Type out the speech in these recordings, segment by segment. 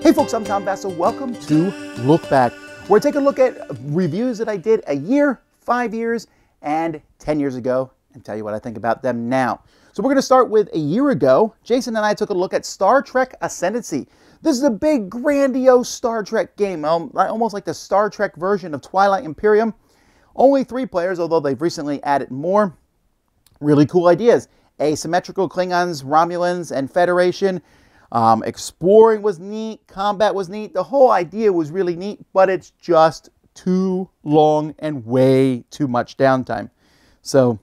Hey folks, I'm Tom Vasel. Welcome to Look Back, where I take a look at reviews that I did a year, 5 years, and 10 years ago, and tell you what I think about them now. So we're going to start with a year ago. Jason and I took a look at Star Trek Ascendancy. This is a big, grandiose Star Trek game, almost like the Star Trek version of Twilight Imperium. Only 3 players, although they've recently added more. Really cool ideas. Asymmetrical Klingons, Romulans, and Federation. Exploring was neat. Combat was neat. The whole idea was really neat, but it's just too long and way too much downtime. So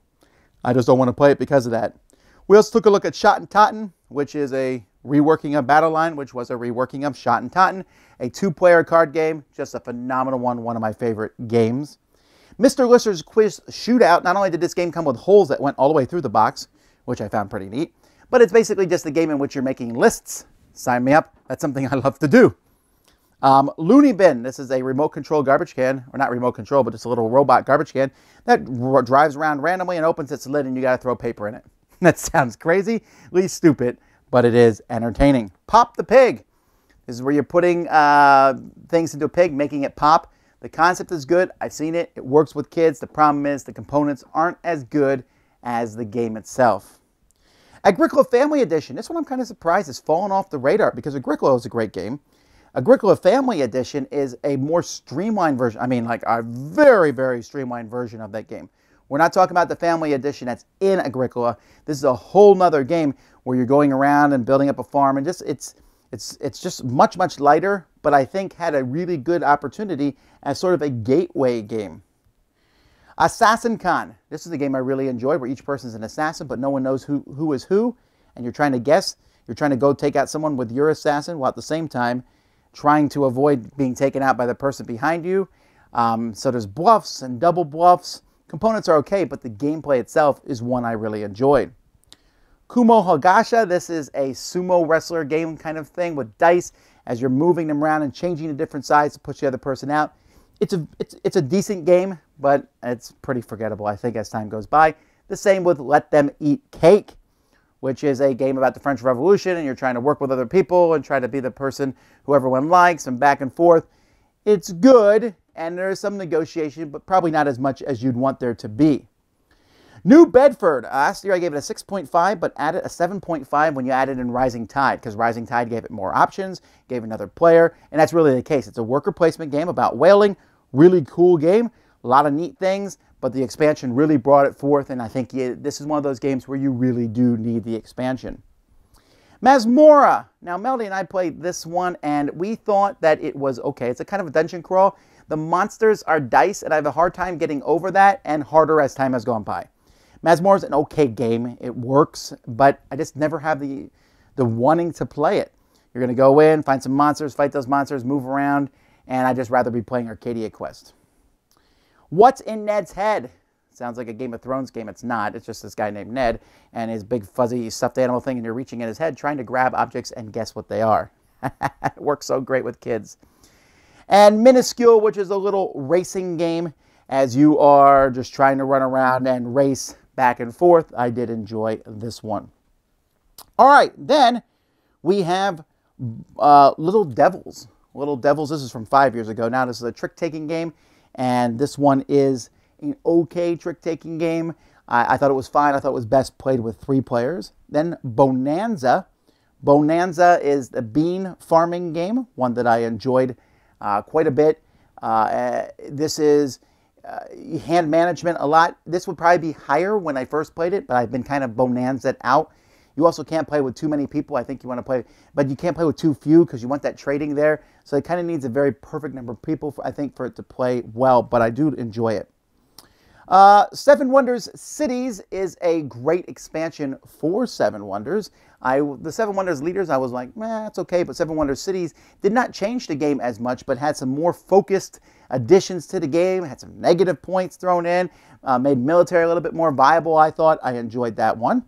I just don't want to play it because of that. We also took a look at Totten, which is a reworking of Battle Line, which was a reworking of Totten. A 2-player card game, just a phenomenal one of my favorite games. Mr. Lister's Quiz Shootout. Not only did this game come with holes that went all the way through the box, which I found pretty neat, but it's basically just a game in which you're making lists. Sign me up. That's something I love to do. Loony Bin. This is a remote control garbage can, or not remote control, but just a little robot garbage can that drives around randomly and opens its lid and you got to throw paper in it. That sounds crazy, at least stupid, but it is entertaining. Pop the Pig. This is where you're putting things into a pig, making it pop. The concept is good. I've seen it. It works with kids. The problem is the components aren't as good as the game itself. Agricola Family Edition. This one I'm kind of surprised has fallen off the radar because Agricola is a great game. Agricola Family Edition is a more streamlined version. I mean, like a very, very streamlined version of that game. We're not talking about the Family Edition that's in Agricola. This is a whole nother game where you're going around and building up a farm, and just it's just much, much lighter, but I think had a really good opportunity as sort of a gateway game. Assassin Con. This is a game I really enjoyed where each person is an assassin, but no one knows who is who, and you're trying to guess. You're trying to go take out someone with your assassin while at the same time trying to avoid being taken out by the person behind you. So there's bluffs and double bluffs. Components are okay, but the gameplay itself is one I really enjoyed. Kuhmo Ha Gotcha. This is a sumo wrestler game kind of thing with dice as you're moving them around and changing to different sides to push the other person out. It's a decent game, but it's pretty forgettable, I think, as time goes by. The same with Let Them Eat Cake, which is a game about the French Revolution, and you're trying to work with other people and try to be the person who everyone likes and back and forth. It's good, and there's some negotiation, but probably not as much as you'd want there to be. New Bedford. Last year I gave it a 6.5, but added a 7.5 when you added in Rising Tide, because Rising Tide gave it more options, gave another player, and that's really the case. It's a worker placement game about whaling. Really cool game. A lot of neat things, but the expansion really brought it forth, and I think this is one of those games where you really do need the expansion. Maz Morra. Now, Melody and I played this one, and we thought that it was okay. It's a kind of a dungeon crawl. The monsters are dice, and I have a hard time getting over that, and harder as time has gone by. Maz Morra is an okay game. It works, but I just never have the wanting to play it. You're going to go in, find some monsters, fight those monsters, move around, and I'd just rather be playing Arcadia Quest. What's in Ned's Head? Sounds like a Game of Thrones game. It's not. It's just this guy named Ned and his big fuzzy stuffed animal thing, and you're reaching in his head trying to grab objects and guess what they are. It works so great with kids. And Minuscule, which is a little racing game as you are just trying to run around and race back and forth. I did enjoy this one. All right, then we have Little Devils. Little Devils, this is from 5 years ago. Now this is a trick-taking game, and this one is an okay trick-taking game. I thought it was fine. I thought it was best played with 3 players. Then Bonanza. Bonanza is the bean farming game, one that I enjoyed quite a bit. This is hand management a lot. This would probably be higher when I first played it, but I've been kind of bonanza'd out. You also can't play with too many people. I think you want to play, but you can't play with too few because you want that trading there. So it kind of needs a very perfect number of people, I think, for it to play well, but I do enjoy it. Seven Wonders Cities is a great expansion for Seven Wonders. The Seven Wonders Leaders, I was like, it's okay, but Seven Wonders Cities did not change the game as much, but had some more focused additions to the game, had some negative points thrown in, made military a little bit more viable, I thought. I enjoyed that one.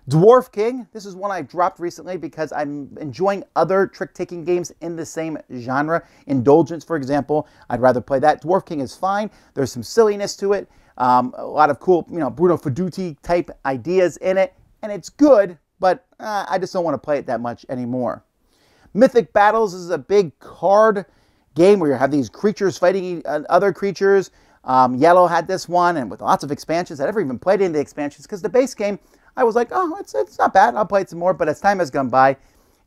Dwarf King, this is one I dropped recently because I'm enjoying other trick-taking games in the same genre. Indulgence, for example, I'd rather play that. Dwarf King is fine. There's some silliness to it. A lot of cool, Bruno Fedduti type ideas in it, and it's good, but I just don't want to play it that much anymore. Mythic Battles is a big card game where you have these creatures fighting other creatures. Yellow had this one, and with lots of expansions. I never even played any of the expansions because the base game, I was like, oh, it's not bad. I'll play it some more. But as time has gone by,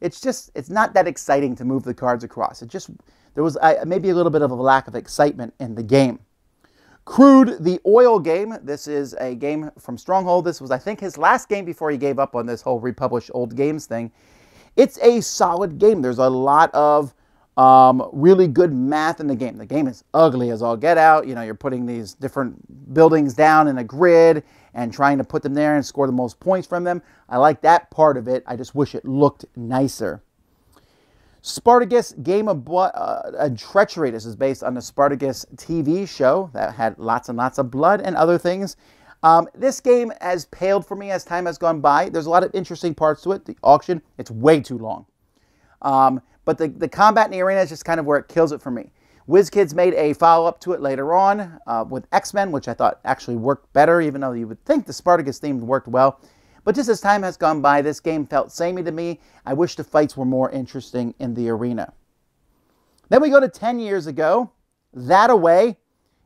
it's not that exciting to move the cards across. There was maybe a little bit of a lack of excitement in the game. Crude The Oil Game. This is a game from Stronghold. This was, I think, his last game before he gave up on this whole republish old games thing. It's a solid game. There's a lot of really good math in the game. The game is ugly as all get out. You know, you're putting these different buildings down in a grid and trying to put them there and score the most points from them. I like that part of it. I just wish it looked nicer. Spartacus Game of Blood and Treachery. This is based on the Spartacus TV show that had lots and lots of blood and other things. This game has paled for me as time has gone by. There's a lot of interesting parts to it. The auction, it's way too long. But the combat in the arena is just kind of where it kills it for me. WizKids made a follow-up to it later on with X-Men, which I thought actually worked better, even though you would think the Spartacus theme worked well. But just as time has gone by, this game felt samey to me. I wish the fights were more interesting in the arena. Then we go to 10 years ago. That Away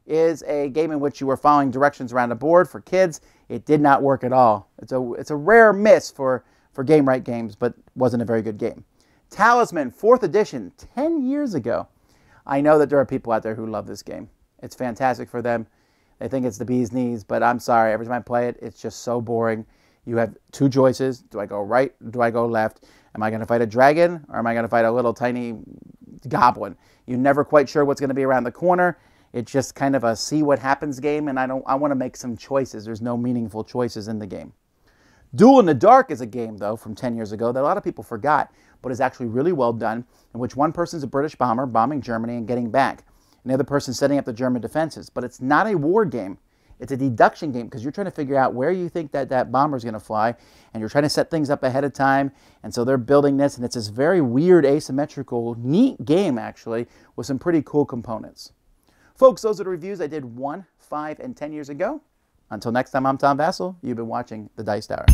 is a game in which you were following directions around a board for kids. It did not work at all. It's a rare miss for Game Right Games, but wasn't a very good game. Talisman, 4th edition, 10 years ago. I know that there are people out there who love this game. It's fantastic for them. They think it's the bee's knees, but I'm sorry. Every time I play it, it's just so boring. You have two choices. Do I go right? Do I go left? Am I going to fight a dragon, or am I going to fight a little tiny goblin? You're never quite sure what's going to be around the corner. It's just kind of a see what happens game, and I want to make some choices. There's no meaningful choices in the game. Duel in the Dark is a game, though, from 10 years ago that a lot of people forgot, but is actually really well done, in which one person's a British bomber bombing Germany and getting back, and the other person's setting up the German defenses. But it's not a war game. It's a deduction game because you're trying to figure out where you think that bomber is going to fly, and you're trying to set things up ahead of time, and so they're building this, and it's this very weird, asymmetrical, neat game, actually, with some pretty cool components. Folks, those are the reviews I did 1, 5, and 10 years ago. Until next time, I'm Tom Vasel. You've been watching The Dice Tower.